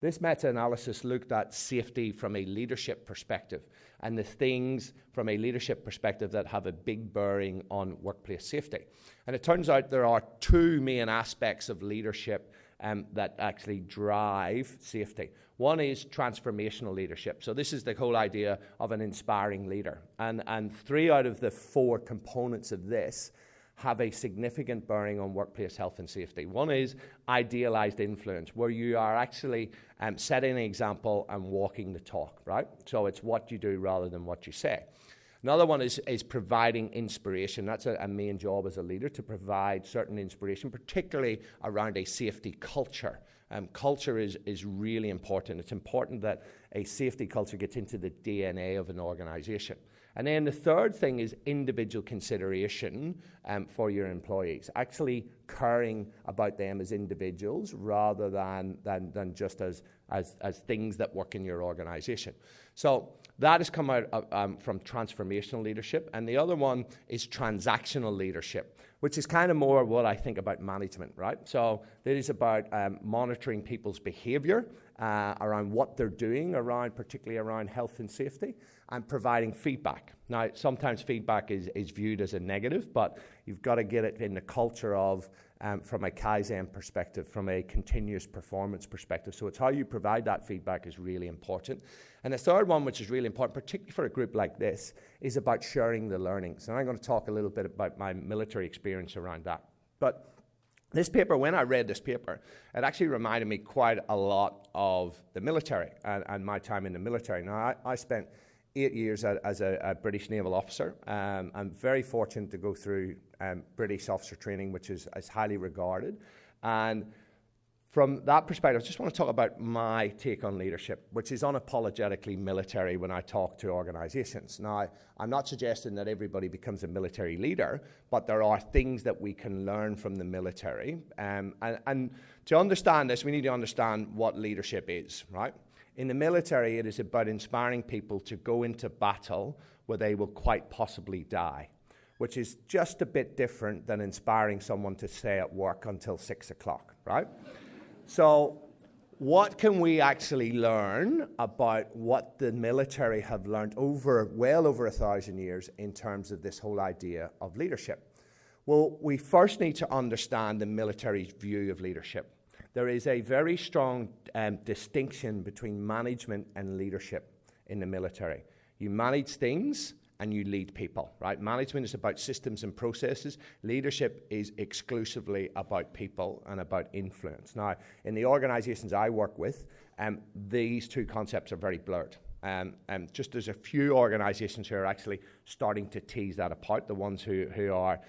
This meta-analysis looked at safety from a leadership perspective and the things from a leadership perspective that have a big bearing on workplace safety. And it turns out there are two main aspects of leadership that actually drive safety. One is transformational leadership. So this is the whole idea of an inspiring leader. And 3 out of the 4 components of this have a significant bearing on workplace health and safety. One is idealized influence, where you are actually setting an example and walking the talk, right? So it's what you do rather than what you say. Another one is providing inspiration. That's a main job as a leader, to provide certain inspiration, particularly around a safety culture. Culture is really important. It's important that a safety culture gets into the DNA of an organization. And then the third thing is individual consideration for your employees, actually caring about them as individuals rather than just as things that work in your organization. So that has come out from transformational leadership. And the other one is transactional leadership, which is kind of more what I think about management, right? So it is about monitoring people's behavior around what they're doing, particularly around health and safety, and providing feedback. Now, sometimes feedback is viewed as a negative, but you've got to get it in the culture of, from a Kaizen perspective, from a continuous performance perspective. So it's how you provide that feedback is really important. And the third one, which is really important, particularly for a group like this, is about sharing the learnings. And I'm going to talk a little bit about my military experience around that. But this paper, when I read this paper, it actually reminded me quite a lot of the military and my time in the military. Now, I spent 8 years as a British naval officer. I'm very fortunate to go through British officer training, which is highly regarded. And from that perspective, I just want to talk about my take on leadership, which is unapologetically military when I talk to organizations. Now, I'm not suggesting that everybody becomes a military leader, but there are things that we can learn from the military. And to understand this, we need to understand what leadership is, right? In the military, it is about inspiring people to go into battle where they will quite possibly die, which is just a bit different than inspiring someone to stay at work until 6 o'clock, right? So what can we actually learn about what the military have learned well over 1,000 years in terms of this whole idea of leadership? Well, we first need to understand the military's view of leadership. There is a very strong distinction between management and leadership in the military. You manage things and you lead people, right? Management is about systems and processes. Leadership is exclusively about people and about influence. Now, in the organizations I work with, these two concepts are very blurred. Just there's a few organizations who are actually starting to tease that apart, the ones who are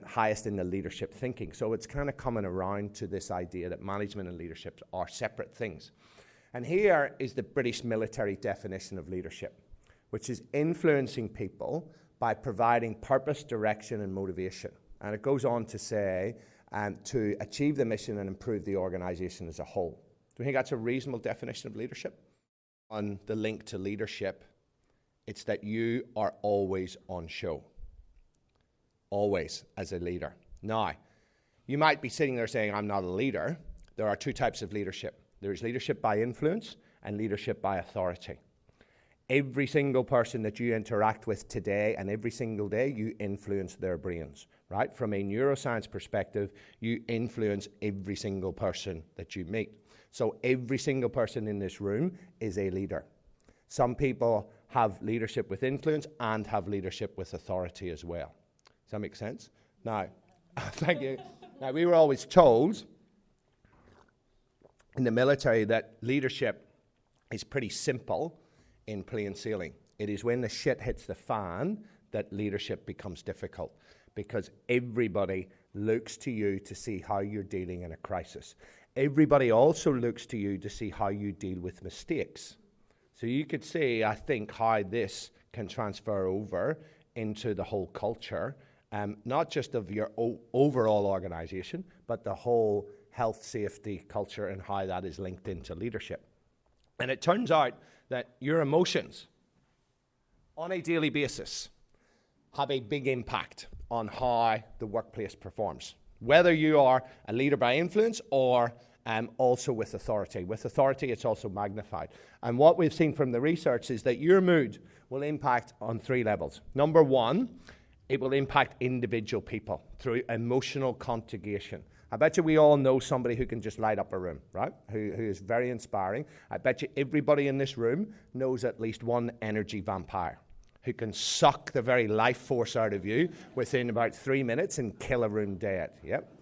highest in the leadership thinking. So it's kind of coming around to this idea that management and leadership are separate things. And here is the British military definition of leadership, which is influencing people by providing purpose, direction, and motivation. And it goes on to say, to achieve the mission and improve the organization as a whole. Do you think that's a reasonable definition of leadership? On the link to leadership, it's that you are always on show. Always as a leader. Now, you might be sitting there saying, I'm not a leader. There are two types of leadership. There is leadership by influence and leadership by authority. Every single person that you interact with today and every single day, you influence their brains, right? From a neuroscience perspective, you influence every single person that you meet. So every single person in this room is a leader. Some people have leadership with influence and have leadership with authority as well. Does that make sense? Now, thank you. Now, we were always told in the military that leadership is pretty simple in plain sailing. It is when the shit hits the fan that leadership becomes difficult, because everybody looks to you to see how you're dealing in a crisis. Everybody also looks to you to see how you deal with mistakes. So you could see, I think, how this can transfer over into the whole culture, not just of your overall organization, but the whole health, safety, culture, and how that is linked into leadership. And it turns out that your emotions on a daily basis have a big impact on how the workplace performs, whether you are a leader by influence or also with authority. With authority, it's also magnified. And what we've seen from the research is that your mood will impact on 3 levels. Number 1, it will impact individual people through emotional contagion. I bet you we all know somebody who can just light up a room, right? Who is very inspiring. I bet you everybody in this room knows at least one energy vampire who can suck the very life force out of you within about 3 minutes and kill a room dead. Yep.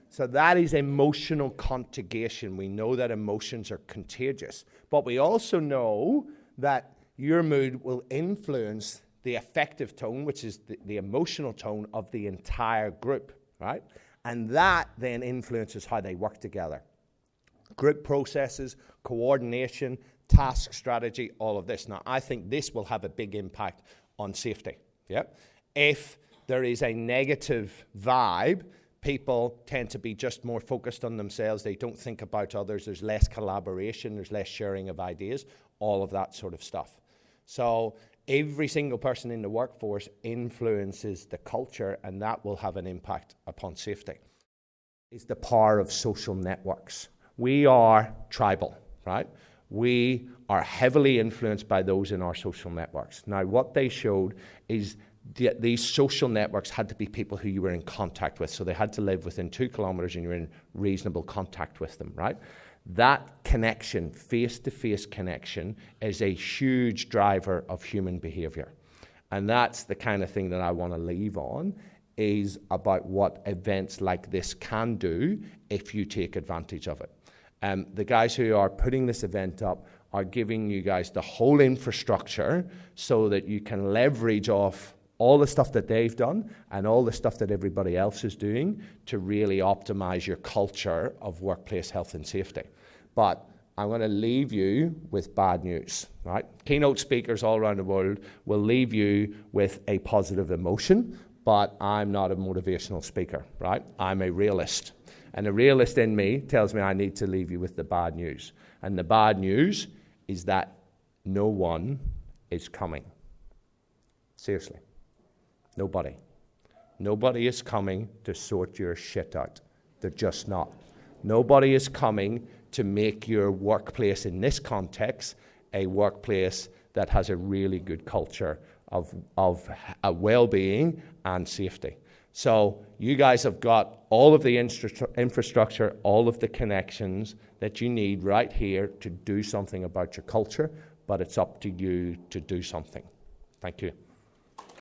So that is emotional contagion. We know that emotions are contagious. But we also know that your mood will influence the affective tone, which is the emotional tone of the entire group, right? And that then influences how they work together. Group processes, coordination, task strategy, all of this. Now, I think this will have a big impact on safety. Yep. If there is a negative vibe, people tend to be just more focused on themselves. They don't think about others. There's less collaboration. There's less sharing of ideas, all of that sort of stuff. So every single person in the workforce influences the culture, and that will have an impact upon safety. It's the power of social networks. We are tribal, right? We are heavily influenced by those in our social networks. Now, what they showed is these social networks had to be people who you were in contact with. So they had to live within 2 kilometers and you're in reasonable contact with them, right? That connection, face-to-face connection, is a huge driver of human behavior. And that's the kind of thing that I want to leave on, is about what events like this can do if you take advantage of it. The guys who are putting this event up are giving you guys the whole infrastructure so that you can leverage off all the stuff that they've done and all the stuff that everybody else is doing to really optimize your culture of workplace health and safety. But I'm going to leave you with bad news, right? Keynote speakers all around the world will leave you with a positive emotion, but I'm not a motivational speaker, right? I'm a realist. And the realist in me tells me I need to leave you with the bad news. And the bad news is that no one is coming. Seriously. Nobody. Nobody is coming to sort your shit out. They're just not. Nobody is coming to make your workplace in this context a workplace that has a really good culture of a well-being and safety. So you guys have got all of the infrastructure, all of the connections that you need right here to do something about your culture, but it's up to you to do something. Thank you.